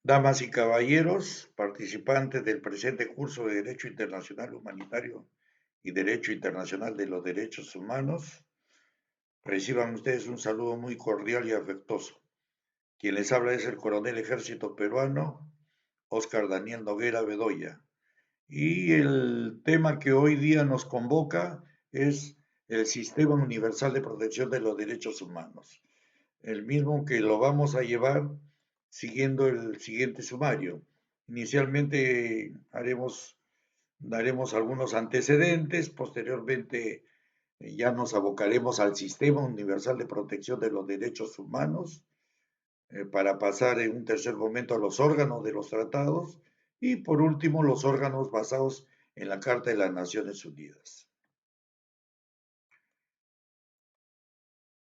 Damas y caballeros, participantes del presente curso de Derecho Internacional Humanitario y Derecho Internacional de los Derechos Humanos, reciban ustedes un saludo muy cordial y afectuoso. Quien les habla es el coronel ejército peruano, Óscar Daniel Noguera Bedoya. Y el tema que hoy día nos convoca es el Sistema Universal de Protección de los Derechos Humanos, el mismo que lo vamos a llevar siguiendo el siguiente sumario. Inicialmente daremos algunos antecedentes, posteriormente ya nos abocaremos al Sistema Universal de Protección de los Derechos Humanos, para pasar en un tercer momento a los órganos de los tratados y por último los órganos basados en la Carta de las Naciones Unidas.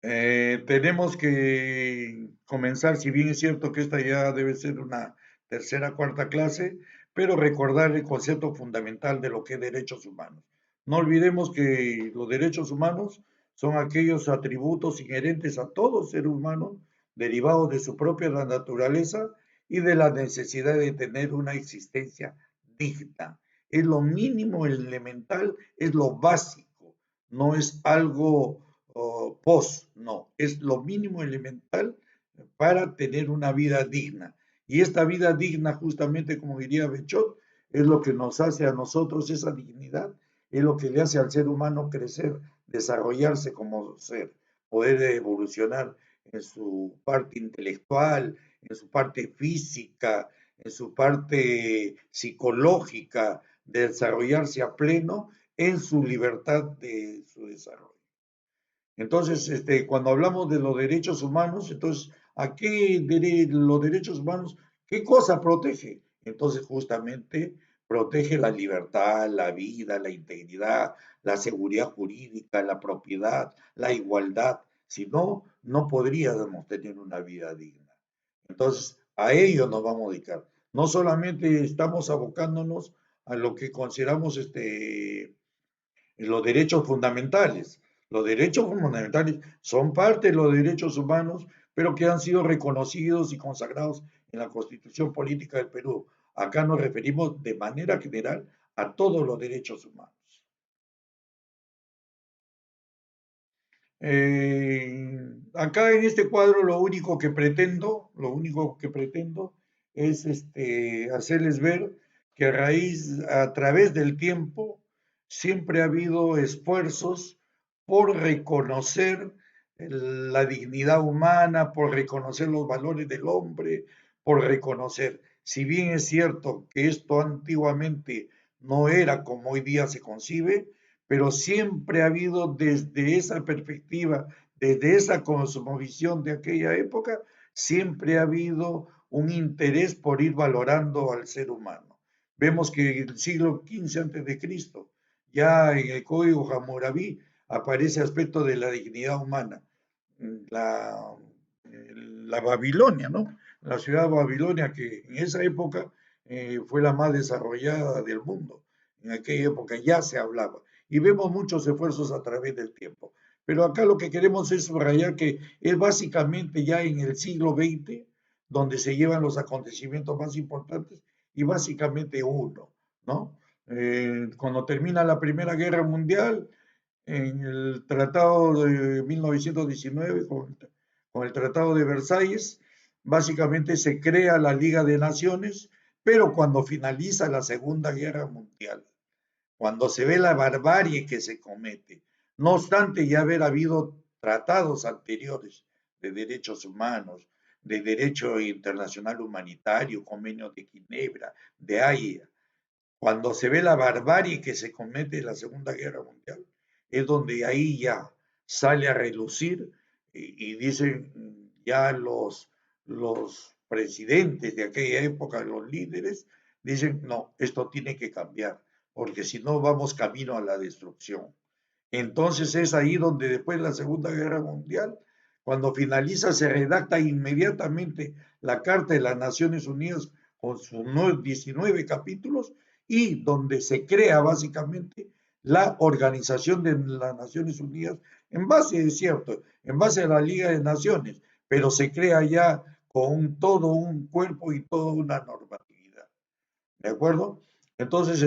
Tenemos que comenzar, si bien es cierto que esta ya debe ser una tercera, cuarta clase, pero recordar el concepto fundamental de lo que es derechos humanos. No olvidemos que los derechos humanos son aquellos atributos inherentes a todo ser humano, derivados de su propia naturaleza y de la necesidad de tener una existencia digna. Es lo mínimo, el elemental, es lo básico, no es algo post, no, es lo mínimo elemental para tener una vida digna. Y esta vida digna, justamente como diría Bechot, es lo que nos hace a nosotros esa dignidad, es lo que le hace al ser humano crecer, desarrollarse como ser, poder evolucionar en su parte intelectual, en su parte física, en su parte psicológica, desarrollarse a pleno en su libertad de su desarrollo. Entonces, cuando hablamos de los derechos humanos, entonces, ¿a qué los derechos humanos, qué cosa protege? Entonces, justamente protege la libertad, la vida, la integridad, la seguridad jurídica, la propiedad, la igualdad. Si no, no podríamos tener una vida digna. Entonces, a ello nos vamos a dedicar. No solamente estamos abocándonos a lo que consideramos los derechos fundamentales. Los derechos fundamentales son parte de los derechos humanos, pero que han sido reconocidos y consagrados en la Constitución Política del Perú. Acá nos referimos de manera general a todos los derechos humanos. Acá en este cuadro lo único que pretendo es hacerles ver que a través del tiempo, siempre ha habido esfuerzos por reconocer la dignidad humana, por reconocer los valores del hombre, por reconocer, si bien es cierto que esto antiguamente no era como hoy día se concibe, pero siempre ha habido desde esa perspectiva, desde esa cosmovisión de aquella época, siempre ha habido un interés por ir valorando al ser humano. Vemos que en el siglo XV antes de Cristo, ya en el Código Hammurabi aparece aspecto de la dignidad humana. La, la Babilonia, ¿no? La ciudad de Babilonia, que en esa época fue la más desarrollada del mundo. En aquella época ya se hablaba. Y vemos muchos esfuerzos a través del tiempo. Pero acá lo que queremos es subrayar que es básicamente ya en el siglo XX donde se llevan los acontecimientos más importantes y básicamente uno, ¿no? Cuando termina la Primera Guerra Mundial, en el Tratado de 1919, con el Tratado de Versalles, básicamente se crea la Liga de Naciones, pero cuando finaliza la Segunda Guerra Mundial, cuando se ve la barbarie que se comete, no obstante ya haber habido tratados anteriores de derechos humanos, de derecho internacional humanitario, convenio de Ginebra, de Haya, cuando se ve la barbarie que se comete en la Segunda Guerra Mundial, es donde ahí ya sale a relucir y dicen ya los presidentes de aquella época, los líderes, dicen, no, esto tiene que cambiar, porque si no vamos camino a la destrucción. Entonces es ahí donde después de la Segunda Guerra Mundial, cuando finaliza, se redacta inmediatamente la Carta de las Naciones Unidas con sus 19 capítulos y donde se crea básicamente la Organización de las Naciones Unidas en base, es cierto, en base a la Liga de Naciones, pero se crea ya con todo un cuerpo y toda una normatividad. ¿De acuerdo? Entonces,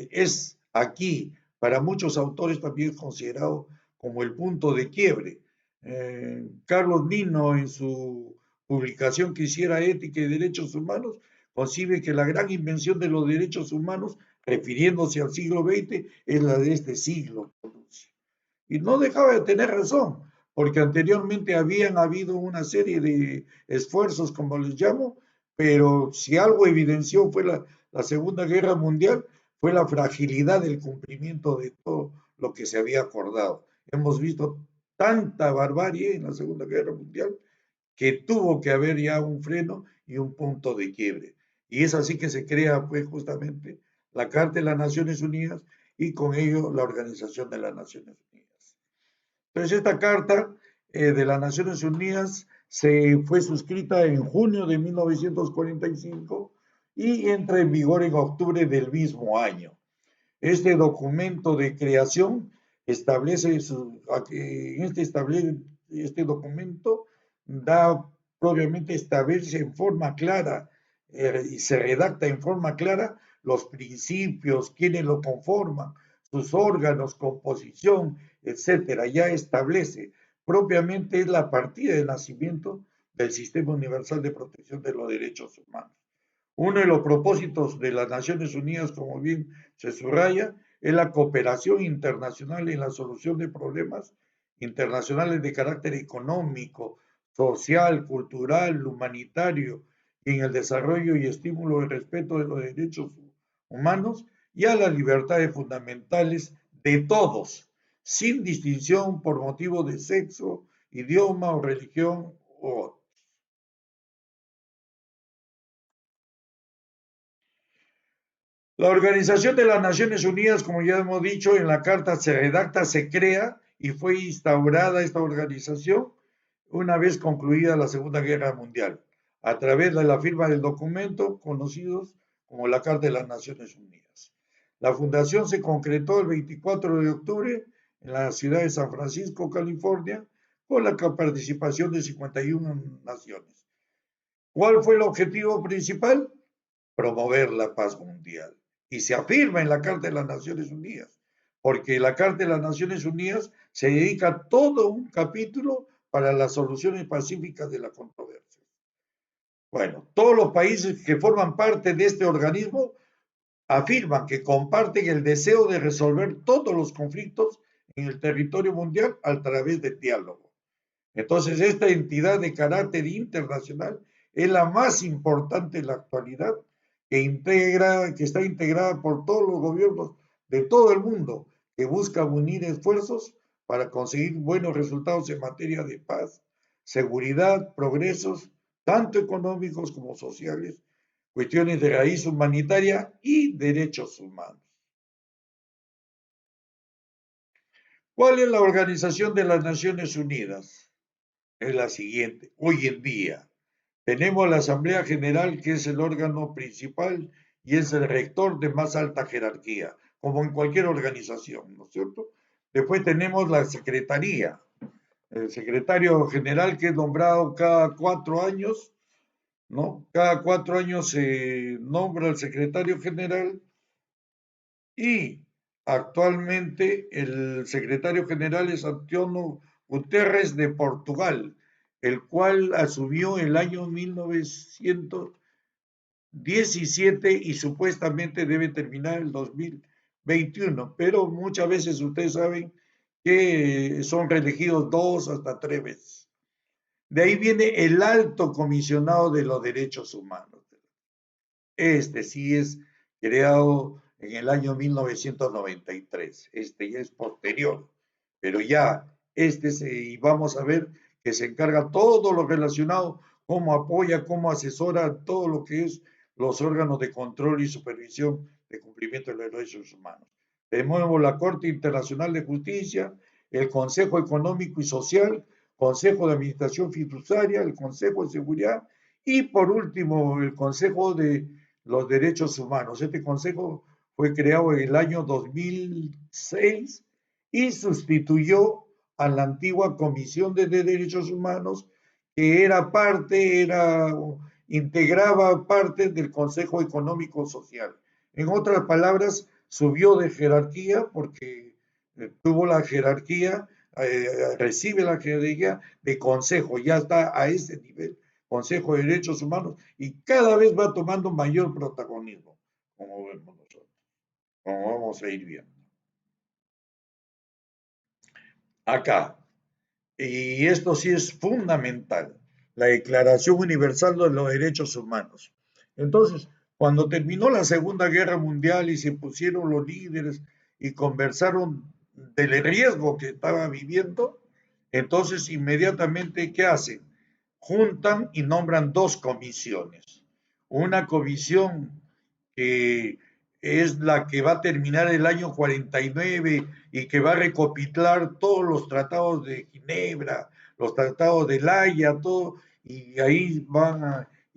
es aquí, para muchos autores también considerado como el punto de quiebre. Carlos Nino, en su publicación que hiciera Ética y Derechos Humanos, concibe que la gran invención de los derechos humanos, refiriéndose al siglo XX, es la de este siglo. Y no dejaba de tener razón, porque anteriormente habían habido una serie de esfuerzos, como les llamo, pero si algo evidenció fue la Segunda Guerra Mundial, fue la fragilidad del cumplimiento de todo lo que se había acordado. Hemos visto tanta barbarie en la Segunda Guerra Mundial que tuvo que haber ya un freno y un punto de quiebre. Y es así que se crea, pues, justamente la Carta de las Naciones Unidas y con ello la Organización de las Naciones Unidas. Entonces, esta carta de las Naciones Unidas se fue suscrita en junio de 1945 y entra en vigor en octubre del mismo año. Este documento de creación establece, este documento da propiamente establece en forma clara y se redacta en forma clara los principios, quienes lo conforman, sus órganos, composición, etcétera. Ya establece propiamente es la partida de nacimiento del Sistema Universal de Protección de los Derechos Humanos. Uno de los propósitos de las Naciones Unidas, como bien se subraya, es la cooperación internacional en la solución de problemas internacionales de carácter económico, social, cultural, humanitario, y en el desarrollo y estímulo del respeto de los derechos humanos y a las libertades fundamentales de todos, sin distinción por motivo de sexo, idioma o religión o la Organización de las Naciones Unidas, como ya hemos dicho, en la carta se redacta, se crea y fue instaurada esta organización una vez concluida la Segunda Guerra Mundial, a través de la firma del documento conocidos como la Carta de las Naciones Unidas. La fundación se concretó el 24 de octubre en la ciudad de San Francisco, California, con la participación de 51 naciones. ¿Cuál fue el objetivo principal? Promover la paz mundial. Y se afirma en la Carta de las Naciones Unidas, porque la Carta de las Naciones Unidas se dedica todo un capítulo para las soluciones pacíficas de la controversia. Bueno, todos los países que forman parte de este organismo afirman que comparten el deseo de resolver todos los conflictos en el territorio mundial a través del diálogo. Entonces, esta entidad de carácter internacional es la más importante en la actualidad, que está integrada por todos los gobiernos de todo el mundo, que buscan unir esfuerzos para conseguir buenos resultados en materia de paz, seguridad, progresos, tanto económicos como sociales, cuestiones de raíz humanitaria y derechos humanos. ¿Cuál es la Organización de las Naciones Unidas? Es la siguiente. Hoy en día, tenemos la Asamblea General, que es el órgano principal y es el rector de más alta jerarquía, como en cualquier organización, ¿no es cierto? Después tenemos la Secretaría, el secretario general que es nombrado cada 4 años, ¿no? Cada 4 años se nombra el secretario general y actualmente el secretario general es Antonio Guterres de Portugal, el cual asumió el año 1917 y supuestamente debe terminar el 2021, pero muchas veces ustedes saben que son reelegidos 2 hasta 3 veces. De ahí viene el alto comisionado de los derechos humanos. Este sí es creado en el año 1993. Este ya es posterior, pero ya y vamos a ver que se encarga todo lo relacionado, cómo apoya, cómo asesora todo lo que es los órganos de control y supervisión de cumplimiento de los derechos humanos. Tenemos la Corte Internacional de Justicia, el Consejo Económico y Social, Consejo de Administración Fiduciaria, el Consejo de Seguridad y por último el Consejo de los Derechos Humanos. Este consejo fue creado en el año 2006 y sustituyó a la antigua Comisión de Derechos Humanos que integraba parte del Consejo Económico Social. En otras palabras, subió de jerarquía porque tuvo la jerarquía, recibe la jerarquía de consejo, ya está a ese nivel, Consejo de Derechos Humanos, y cada vez va tomando mayor protagonismo, como vemos nosotros, como vamos a ir viendo. Acá, y esto sí es fundamental, la Declaración Universal de los Derechos Humanos. Entonces, cuando terminó la Segunda Guerra Mundial y se pusieron los líderes y conversaron del riesgo que estaba viviendo, entonces inmediatamente, ¿qué hacen? Juntan y nombran dos comisiones. Una comisión que es la que va a terminar el año 49 y que va a recopilar todos los tratados de Ginebra, los tratados de La Haya, todo, y ahí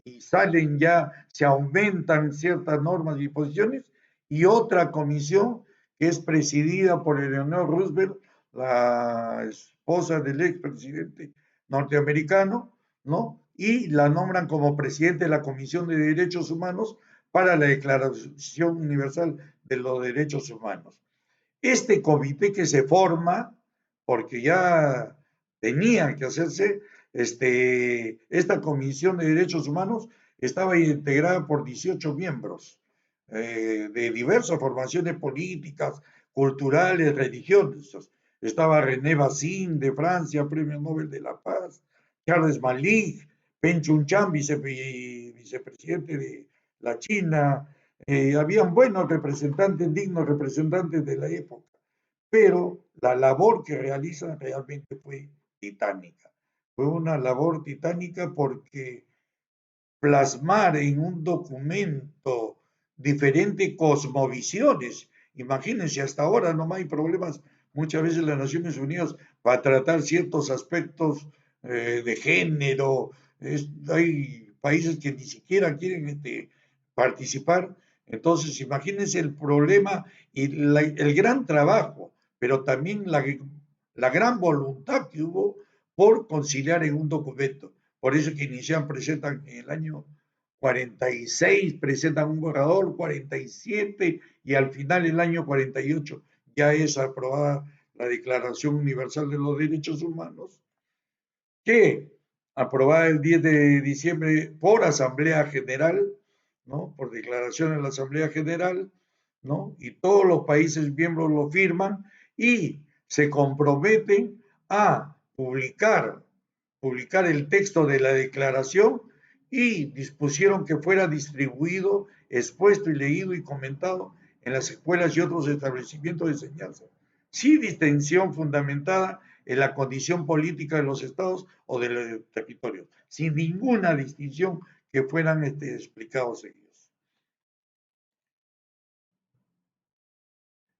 y salen ya, se aumentan ciertas normas y disposiciones, y otra comisión que es presidida por Eleanor Roosevelt, la esposa del expresidente norteamericano, ¿no? Y la nombran como presidente de la Comisión de Derechos Humanos para la Declaración Universal de los Derechos Humanos. Este comité que se forma, porque ya tenía que hacerse, esta Comisión de Derechos Humanos estaba integrada por 18 miembros de diversas formaciones políticas, culturales, religiosas. Estaba René Bazin de Francia, Premio Nobel de la Paz, Charles Malik, Pen Chun-chan, vicepresidente de la China, habían buenos representantes, dignos representantes de la época, pero la labor que realizan realmente fue titánica. Fue una labor titánica porque plasmar en un documento diferentes cosmovisiones. Imagínense, hasta ahora no hay problemas muchas veces las Naciones Unidas para tratar ciertos aspectos de género. Hay países que ni siquiera quieren participar. Entonces, imagínense el problema y el gran trabajo, pero también la gran voluntad que hubo por conciliar en un documento. Por eso que presentan en el año 46, presentan un borrador, 47 y al final el año 48 ya es aprobada la Declaración Universal de los Derechos Humanos, que aprobada el 10 de diciembre por Asamblea General, ¿no? Por declaración en la Asamblea General, ¿no? Y todos los países miembros lo firman y se comprometen a publicar el texto de la declaración y dispusieron que fuera distribuido, expuesto y leído y comentado en las escuelas y otros establecimientos de enseñanza, sin distinción fundamentada en la condición política de los estados o de los territorios, sin ninguna distinción que fueran explicados ellos.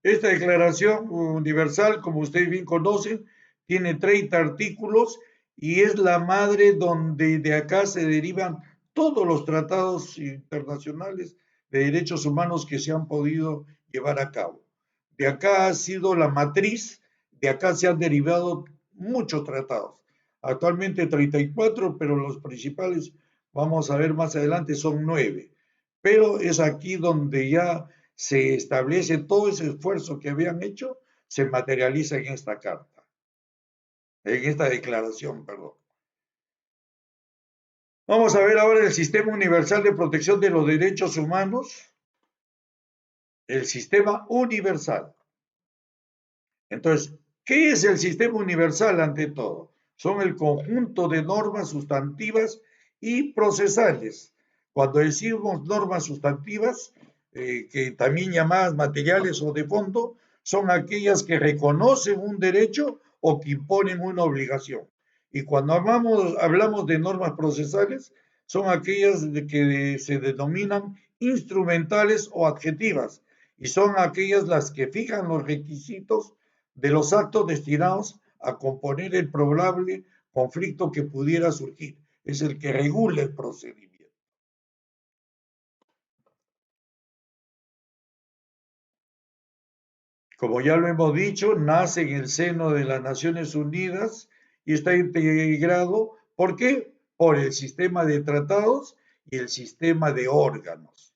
Esta declaración universal, como ustedes bien conocen, tiene 30 artículos y es la madre donde de acá se derivan todos los tratados internacionales de derechos humanos que se han podido llevar a cabo. De acá ha sido la matriz, de acá se han derivado muchos tratados. Actualmente 34, pero los principales, vamos a ver más adelante, son 9. Pero es aquí donde ya se establece todo ese esfuerzo que habían hecho, se materializa en esta carta, en esta declaración, perdón. Vamos a ver ahora el Sistema Universal de Protección de los Derechos Humanos, el Sistema Universal. Entonces, ¿qué es el Sistema Universal ante todo? Son el conjunto de normas sustantivas y procesales. Cuando decimos normas sustantivas, que también llamadas materiales o de fondo, son aquellas que reconocen un derecho o que imponen una obligación. Y cuando hablamos de normas procesales, son aquellas que se denominan instrumentales o adjetivas, y son aquellas las que fijan los requisitos de los actos destinados a componer el probable conflicto que pudiera surgir. Es el que regula el procedimiento. Como ya lo hemos dicho, nace en el seno de las Naciones Unidas y está integrado ¿Por qué? Por el sistema de tratados y el sistema de órganos.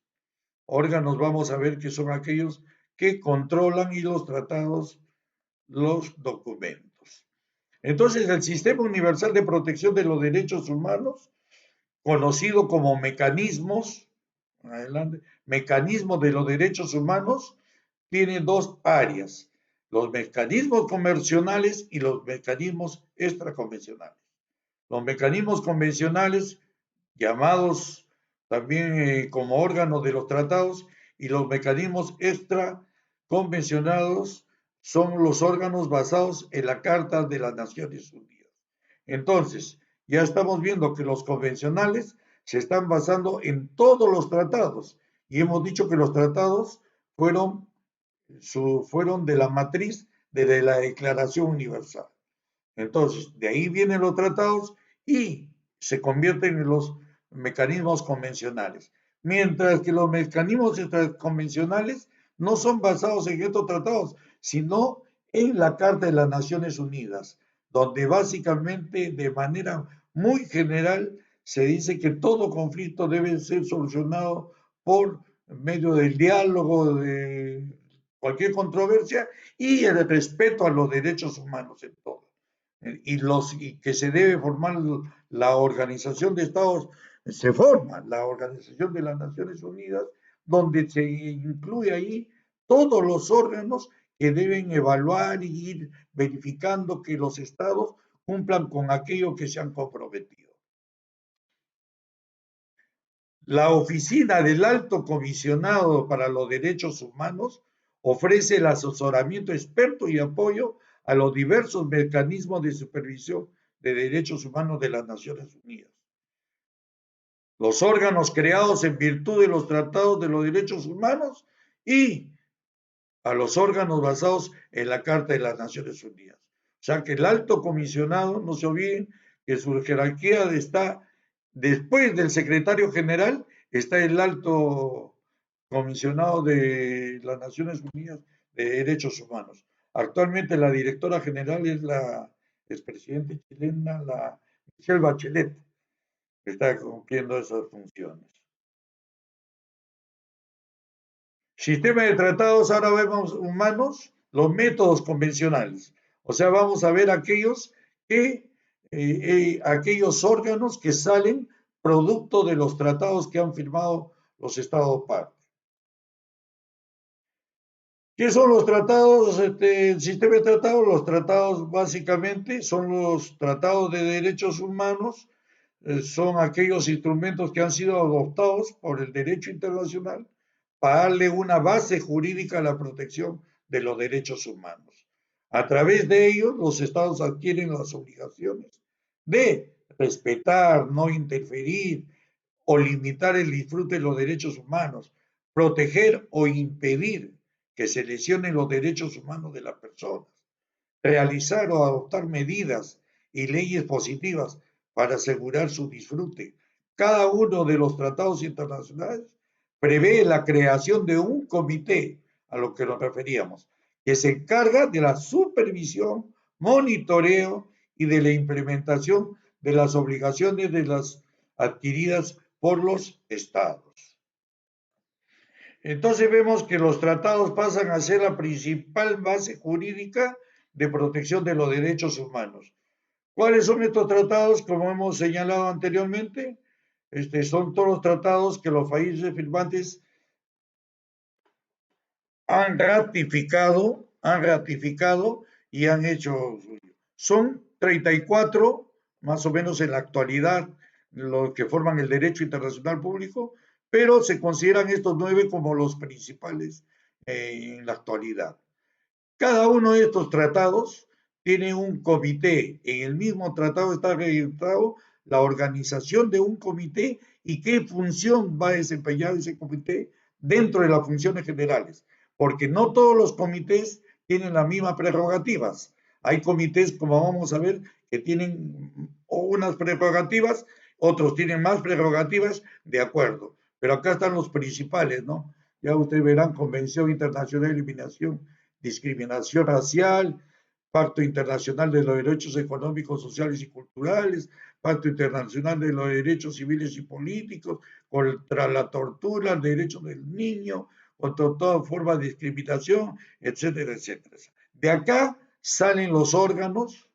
Órganos vamos a ver que son aquellos que controlan y los tratados, los documentos. Entonces, el Sistema Universal de Protección de los Derechos Humanos, conocido como mecanismos, adelante, mecanismos de los derechos humanos, tiene dos áreas, los mecanismos convencionales y los mecanismos extraconvencionales. Los mecanismos convencionales, llamados también como órganos de los tratados, y los mecanismos extraconvencionados son los órganos basados en la Carta de las Naciones Unidas. Entonces, ya estamos viendo que los convencionales se están basando en todos los tratados y hemos dicho que los tratados fueron, fueron de la matriz de la Declaración Universal. Entonces, de ahí vienen los tratados y se convierten en los mecanismos convencionales. Mientras que los mecanismos convencionales no son basados en estos tratados, sino en la Carta de las Naciones Unidas, donde básicamente de manera muy general se dice que todo conflicto debe ser solucionado por medio del diálogo, de cualquier controversia y el respeto a los derechos humanos en todo. Y que se debe formar la Organización de Estados, se forma la Organización de las Naciones Unidas, donde se incluye ahí todos los órganos que deben evaluar y ir verificando que los estados cumplan con aquello que se han comprometido. La Oficina del Alto Comisionado para los Derechos Humanos ofrece el asesoramiento experto y apoyo a los diversos mecanismos de supervisión de derechos humanos de las Naciones Unidas. Los órganos creados en virtud de los tratados de los derechos humanos y a los órganos basados en la Carta de las Naciones Unidas. O sea que el alto comisionado, no se olviden que su jerarquía está después del secretario general, está el alto comisionado de las Naciones Unidas de Derechos Humanos. Actualmente la directora general es la expresidenta chilena, la Michelle Bachelet, que está cumpliendo esas funciones. Sistema de tratados, ahora vemos humanos, los métodos convencionales. O sea, vamos a ver aquellos órganos que salen producto de los tratados que han firmado los Estados partes. ¿Qué son los tratados? El sistema de tratados, los tratados básicamente son los tratados de derechos humanos, son aquellos instrumentos que han sido adoptados por el derecho internacional para darle una base jurídica a la protección de los derechos humanos. A través de ellos, los estados adquieren las obligaciones de respetar, no interferir o limitar el disfrute de los derechos humanos, proteger o impedir que se lesionen los derechos humanos de las personas, realizar o adoptar medidas y leyes positivas para asegurar su disfrute. Cada uno de los tratados internacionales prevé la creación de un comité, a lo que nos referíamos, que se encarga de la supervisión, monitoreo y de la implementación de las obligaciones de las adquiridas por los estados. Entonces vemos que los tratados pasan a ser la principal base jurídica de protección de los derechos humanos. ¿Cuáles son estos tratados? Como hemos señalado anteriormente, son todos los tratados que los países firmantes han ratificado y han hecho suyo. Son 34, más o menos en la actualidad, los que forman el derecho internacional público, pero se consideran estos 9 como los principales en la actualidad. Cada uno de estos tratados tiene un comité. En el mismo tratado está registrado la organización de un comité y qué función va a desempeñar ese comité dentro de las funciones generales, porque no todos los comités tienen las mismas prerrogativas. Hay comités, como vamos a ver, que tienen unas prerrogativas, otros tienen más prerrogativas, de acuerdo. Pero acá están los principales, ¿no? Ya ustedes verán, Convención Internacional de Eliminación discriminación racial, Pacto Internacional de los Derechos Económicos, Sociales y Culturales, Pacto Internacional de los Derechos Civiles y Políticos, contra la tortura, el derecho del niño, contra toda forma de discriminación, etcétera, etcétera. De acá salen los órganos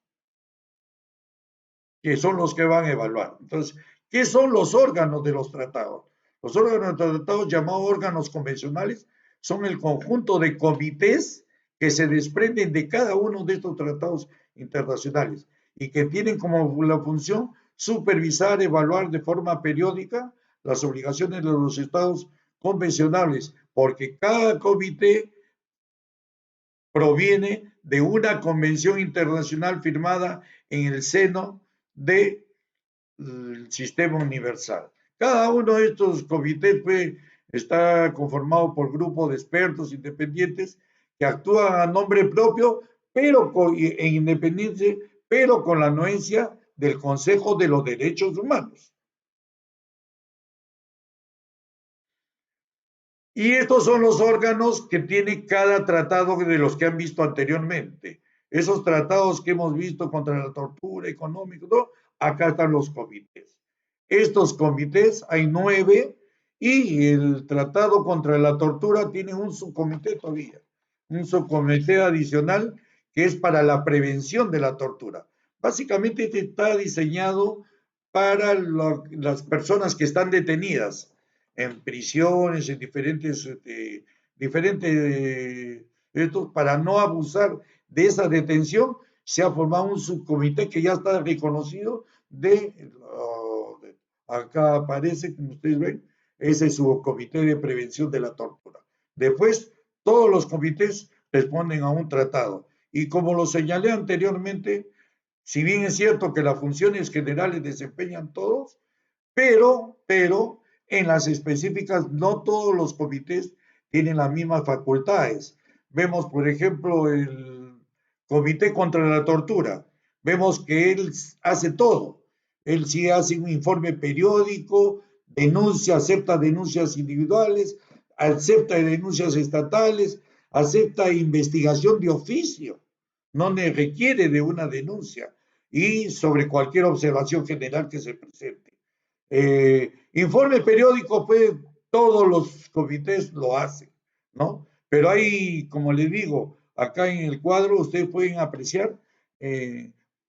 que son los que van a evaluar. Entonces, ¿qué son los órganos de los tratados? Los órganos de los tratados, llamados órganos convencionales, son el conjunto de comités que se desprenden de cada uno de estos tratados internacionales y que tienen como la función supervisar, evaluar de forma periódica las obligaciones de los estados convencionales, porque cada comité proviene de una convención internacional firmada en el seno del sistema universal. Cada uno de estos comités está conformado por grupos de expertos independientes que actúan a nombre propio, pero en independencia, pero con la anuencia del Consejo de los Derechos Humanos. Y estos son los órganos que tiene cada tratado de los que han visto anteriormente. Esos tratados que hemos visto contra la tortura económica, ¿no? Acá están los comités. Estos comités, hay 9, y el tratado contra la tortura tiene un subcomité todavía, un subcomité adicional que es para la prevención de la tortura. Básicamente este está diseñado para las personas que están detenidas en prisiones, en diferentes para no abusar de esa detención, se ha formado un subcomité que ya está reconocido acá aparece, como ustedes ven, ese subcomité de prevención de la tortura. Después, todos los comités responden a un tratado. Y como lo señalé anteriormente, si bien es cierto que las funciones generales desempeñan todos, pero en las específicas no todos los comités tienen las mismas facultades. Vemos, por ejemplo, el Comité contra la Tortura. Vemos que él hace todo. Él sí hace un informe periódico, denuncia, acepta denuncias individuales, acepta denuncias estatales, acepta investigación de oficio. No le requiere de una denuncia y sobre cualquier observación general que se presente. Informe periódico, pues todos los comités lo hacen, ¿no? Pero hay, como les digo, acá en el cuadro ustedes pueden apreciar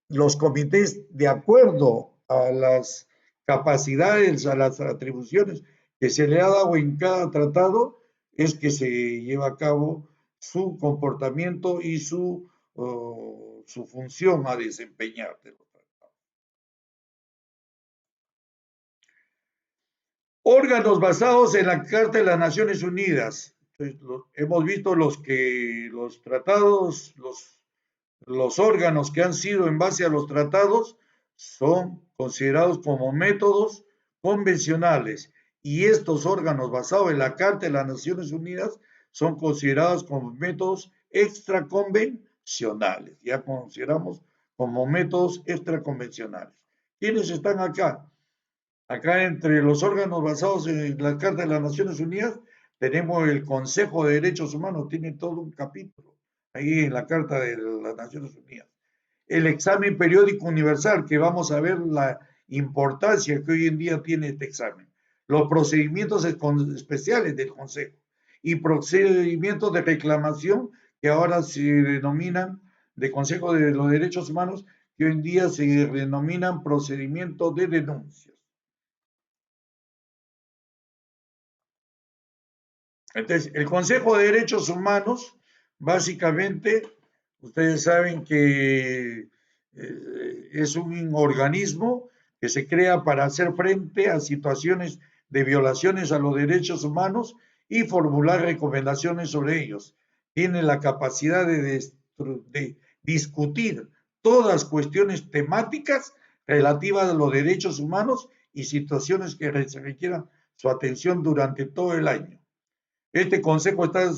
los comités de acuerdo a las capacidades, a las atribuciones que se le ha dado en cada tratado, es que se lleva a cabo su comportamiento y su función a desempeñar. Órganos basados en la Carta de las Naciones Unidas. Hemos visto los tratados, los órganos que han sido en base a los tratados son considerados como métodos convencionales y estos órganos basados en la Carta de las Naciones Unidas son considerados como métodos extraconvencionales. Ya consideramos como métodos extraconvencionales. ¿Quiénes están acá? Acá entre los órganos basados en la Carta de las Naciones Unidas tenemos el Consejo de Derechos Humanos, tiene todo un capítulo ahí en la Carta de las Naciones Unidas. El examen periódico universal, que vamos a ver la importancia que hoy en día tiene este examen. Los procedimientos especiales del Consejo y procedimientos de reclamación que ahora se denominan de Consejo de los Derechos Humanos, que hoy en día se denominan procedimientos de denuncias. Entonces, el Consejo de Derechos Humanos, básicamente, ustedes saben que es un organismo que se crea para hacer frente a situaciones de violaciones a los derechos humanos y formular recomendaciones sobre ellos. Tiene la capacidad de discutir todas cuestiones temáticas relativas a los derechos humanos y situaciones que requieran su atención durante todo el año. Este consejo está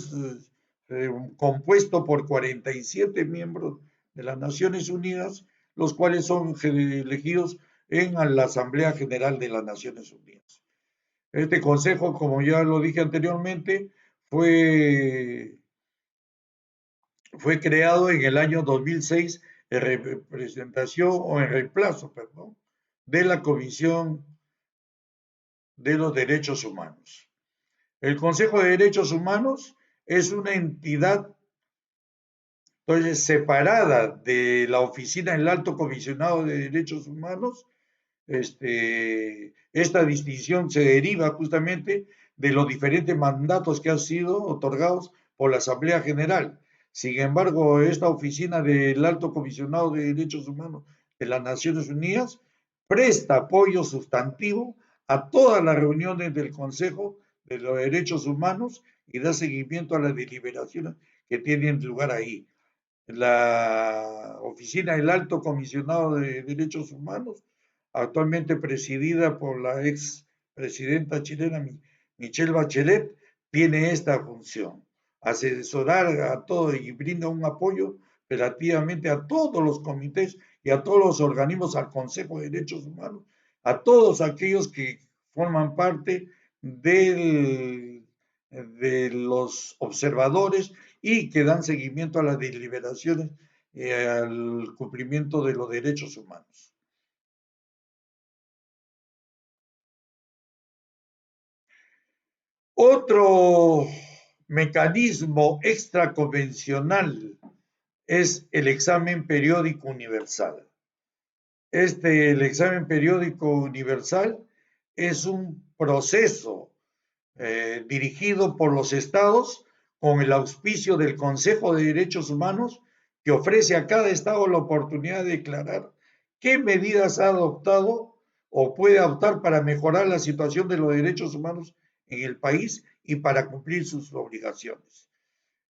compuesto por 47 miembros de las Naciones Unidas, los cuales son elegidos en la Asamblea General de las Naciones Unidas. Este consejo, como ya lo dije anteriormente, fue creado en el año 2006 en representación o en reemplazo, perdón, de la Comisión de los Derechos Humanos. El Consejo de Derechos Humanos es una entidad entonces separada de la oficina del Alto Comisionado de Derechos Humanos. Esta distinción se deriva justamente de los diferentes mandatos que han sido otorgados por la Asamblea General. Sin embargo, esta oficina del Alto Comisionado de Derechos Humanos de las Naciones Unidas presta apoyo sustantivo a todas las reuniones del Consejo de los Derechos Humanos y da seguimiento a las deliberaciones que tienen lugar ahí. La oficina del Alto Comisionado de Derechos Humanos, actualmente presidida por la ex presidenta chilena Michelle Bachelet, tiene esta función: asesorar a todo y brinda un apoyo relativamente a todos los comités y a todos los organismos, al Consejo de Derechos Humanos, a todos aquellos que forman parte de los observadores y que dan seguimiento a las deliberaciones, al cumplimiento de los derechos humanos. Otro mecanismo extraconvencional es el examen periódico universal. El examen periódico universal es un proceso dirigido por los estados con el auspicio del Consejo de Derechos Humanos, que ofrece a cada estado la oportunidad de declarar qué medidas ha adoptado o puede adoptar para mejorar la situación de los derechos humanos en el país y para cumplir sus obligaciones.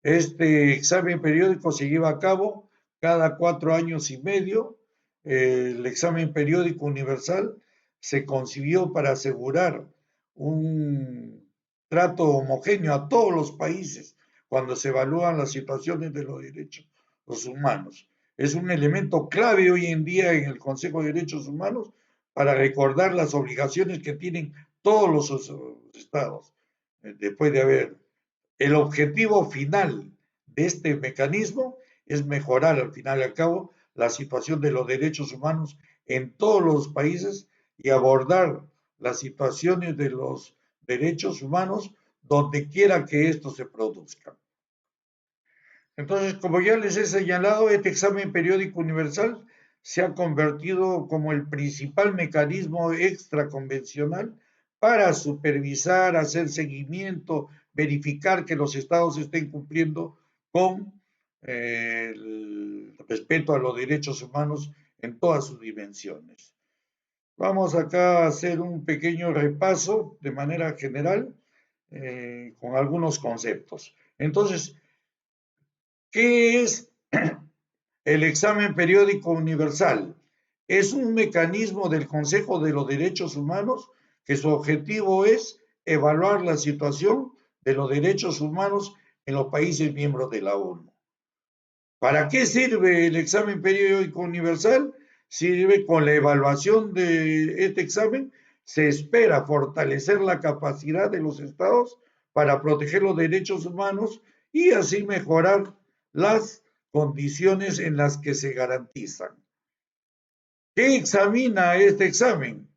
Este examen periódico se lleva a cabo cada 4 años y medio. El examen periódico universal se concibió para asegurar un trato homogéneo a todos los países cuando se evalúan las situaciones de los derechos humanos. Es un elemento clave hoy en día en el Consejo de Derechos Humanos para recordar las obligaciones que tienen todos los estados después de haber. El objetivo final de este mecanismo es mejorar, al final y al cabo, la situación de los derechos humanos en todos los países y abordar las situaciones de los derechos humanos donde quiera que estos se produzcan. Entonces, como ya les he señalado, este examen periódico universal se ha convertido como el principal mecanismo extraconvencional para supervisar, hacer seguimiento, verificar que los estados estén cumpliendo con el respeto a los derechos humanos en todas sus dimensiones. Vamos acá a hacer un pequeño repaso de manera general con algunos conceptos. Entonces, ¿qué es el examen periódico universal? Es un mecanismo del Consejo de los Derechos Humanos que su objetivo es evaluar la situación de los derechos humanos en los países miembros de la ONU. ¿Para qué sirve el examen periódico universal? Sirve con la evaluación de este examen. Se espera fortalecer la capacidad de los estados para proteger los derechos humanos y así mejorar las condiciones en las que se garantizan. ¿Qué examina este examen?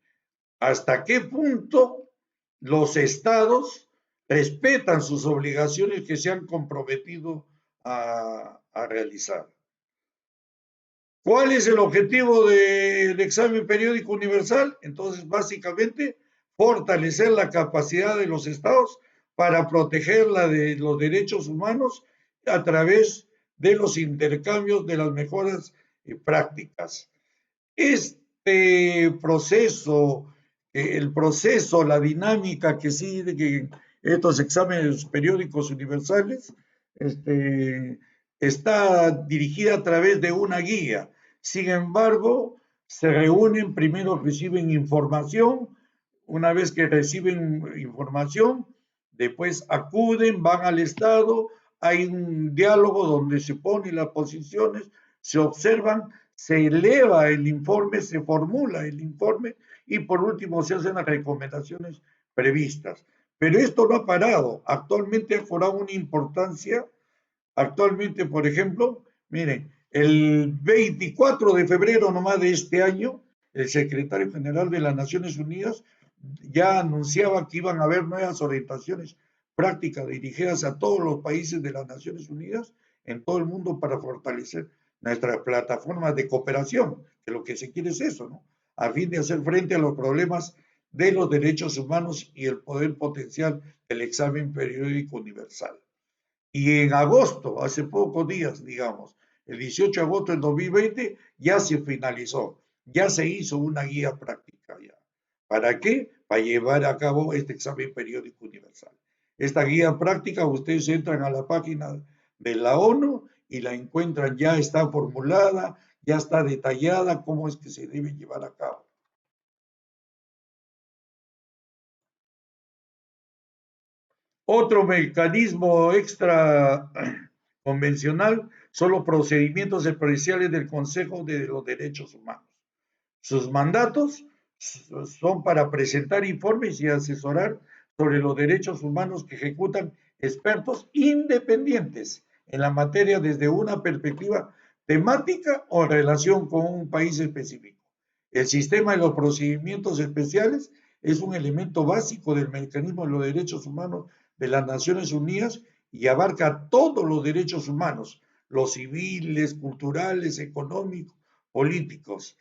¿Hasta qué punto los estados respetan sus obligaciones que se han comprometido a realizar? ¿Cuál es el objetivo del examen periódico universal? Entonces, básicamente, fortalecer la capacidad de los estados para proteger de los derechos humanos a través de los intercambios de las mejores prácticas. Este proceso, la dinámica que sigue estos exámenes periódicos universales, está dirigida a través de una guía. Sin embargo, se reúnen, primero reciben información, una vez que reciben información, después acuden, van al Estado, hay un diálogo donde se ponen las posiciones, se observan, se eleva el informe, se formula el informe y por último se hacen las recomendaciones previstas. Pero esto no ha parado, actualmente ha cobrado una importancia. Actualmente, por ejemplo, miren, el 24 de febrero nomás de este año el secretario general de las Naciones Unidas ya anunciaba que iban a haber nuevas orientaciones prácticas dirigidas a todos los países de las Naciones Unidas en todo el mundo para fortalecer nuestras plataformas de cooperación, que lo que se quiere es eso, ¿no? A fin de hacer frente a los problemas de los derechos humanos y el poder potencial del examen periódico universal. Y en agosto, hace pocos días, digamos, el 18 de agosto del 2020, ya se finalizó, ya se hizo una guía práctica ya. ¿Para qué? Para llevar a cabo este examen periódico universal. Esta guía práctica, ustedes entran a la página de la ONU y la encuentran, ya está formulada, ya está detallada cómo es que se debe llevar a cabo. Otro mecanismo extra convencional son los procedimientos especiales del Consejo de los Derechos Humanos. Sus mandatos son para presentar informes y asesorar sobre los derechos humanos que ejecutan expertos independientes en la materia desde una perspectiva temática o en relación con un país específico. El sistema de los procedimientos especiales es un elemento básico del mecanismo de los derechos humanos de las Naciones Unidas y abarca todos los derechos humanos, los civiles, culturales, económicos, políticos.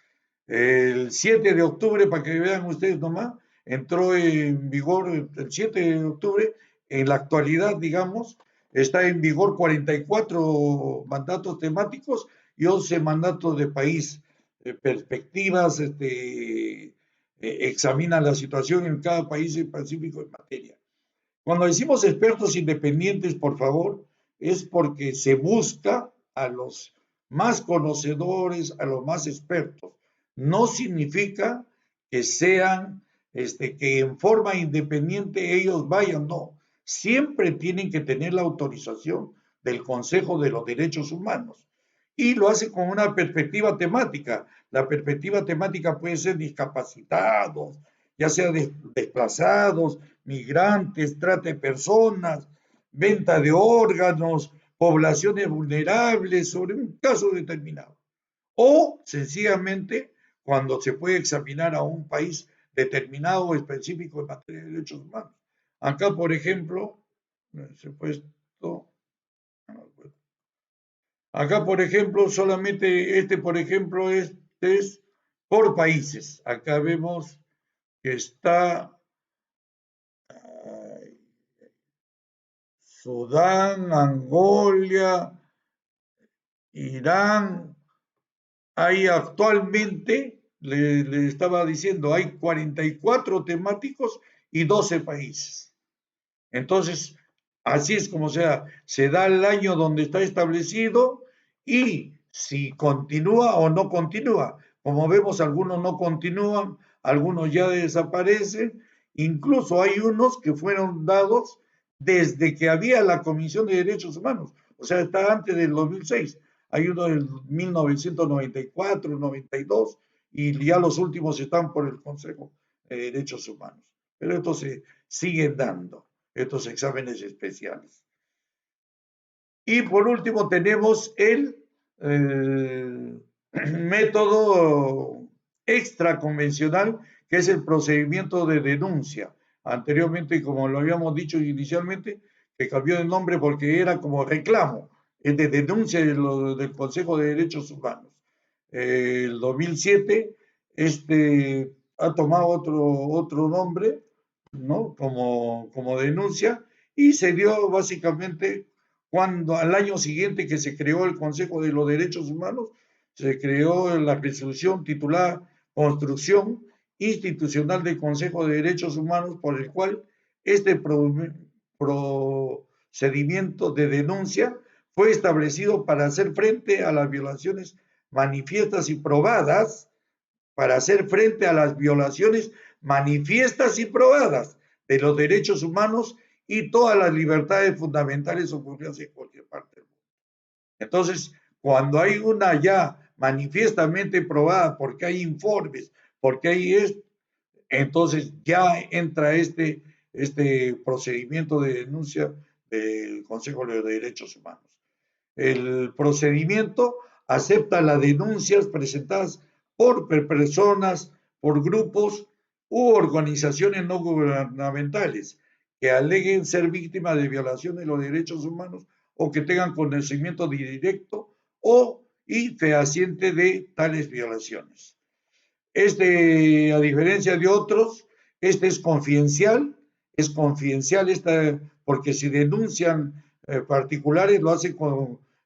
El 7 de octubre, para que vean ustedes nomás, entró en vigor el 7 de octubre, en la actualidad, digamos, está en vigor 44 mandatos temáticos y 11 mandatos de país, perspectivas, examina la situación en cada país específico en materia. Cuando decimos expertos independientes, por favor, es porque se busca a los más conocedores, a los más expertos. No significa que sean, que en forma independiente ellos vayan, no. Siempre tienen que tener la autorización del Consejo de los Derechos Humanos. Y lo hace con una perspectiva temática. La perspectiva temática puede ser discapacitados, ya sea desplazados, migrantes, trata de personas, venta de órganos, poblaciones vulnerables sobre un caso determinado. O sencillamente cuando se puede examinar a un país determinado o específico en materia de derechos humanos. Acá, por ejemplo, se ha puesto, acá, por ejemplo, solamente por ejemplo, es por países. Acá vemos que está Sudán, Angola, Irán. Hay actualmente, le estaba diciendo, hay 44 temáticos y 12 países. Entonces, así es como sea, se da el año donde está establecido y si continúa o no continúa. Como vemos, algunos no continúan, algunos ya desaparecen, incluso hay unos que fueron dados desde que había la Comisión de Derechos Humanos, o sea, está antes del 2006. Hay uno del 1994, 92 y ya los últimos están por el Consejo de Derechos Humanos. Pero esto se sigue dando estos exámenes especiales. Y por último tenemos el método extraconvencional, que es el procedimiento de denuncia. Anteriormente, como lo habíamos dicho inicialmente, que cambió de nombre porque era como reclamo, es de denuncia del Consejo de Derechos Humanos. El 2007, ha tomado otro nombre, ¿no? Como denuncia, y se dio básicamente cuando al año siguiente que se creó el Consejo de los Derechos Humanos, se creó la resolución titulada Construcción Institucional del Consejo de Derechos Humanos, por el cual este procedimiento de denuncia fue establecido para hacer frente a las violaciones manifiestas y probadas, para hacer frente a las violaciones manifiestas y probadas de los derechos humanos y todas las libertades fundamentales ocurridas en cualquier parte del mundo. Entonces, cuando hay una ya manifiestamente probada, porque hay informes, porque hay esto, entonces ya entra este procedimiento de denuncia del Consejo de Derechos Humanos. El procedimiento acepta las denuncias presentadas por personas, por grupos u organizaciones no gubernamentales que aleguen ser víctimas de violaciones de los derechos humanos o que tengan conocimiento directo o y fehaciente de tales violaciones. A diferencia de otros, este es confidencial porque si denuncian particulares lo hacen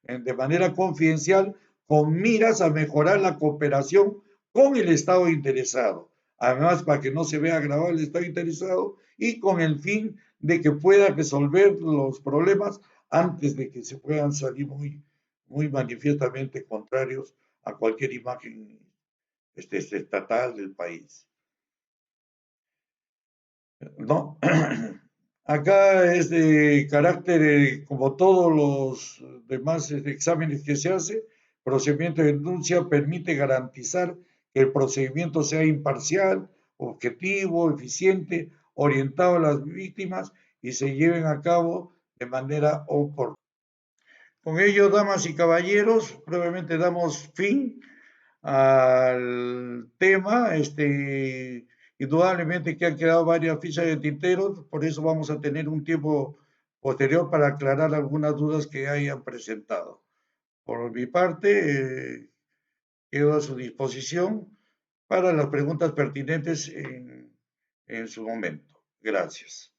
de manera confidencial con miras a mejorar la cooperación con el Estado interesado. Además, para que no se vea agravado el Estado interesado y con el fin de que pueda resolver los problemas antes de que se puedan salir muy manifiestamente contrarios a cualquier imagen estatal del país. No, acá es de carácter, como todos los demás exámenes que se hace, procedimiento de denuncia permite garantizar que el procedimiento sea imparcial, objetivo, eficiente, orientado a las víctimas y se lleven a cabo de manera oportuna. Con ello, damas y caballeros, brevemente damos fin al tema. Indudablemente que han quedado varias fichas de tintero, por eso vamos a tener un tiempo posterior para aclarar algunas dudas que hayan presentado. Por mi parte, quedo a su disposición para las preguntas pertinentes en su momento. Gracias.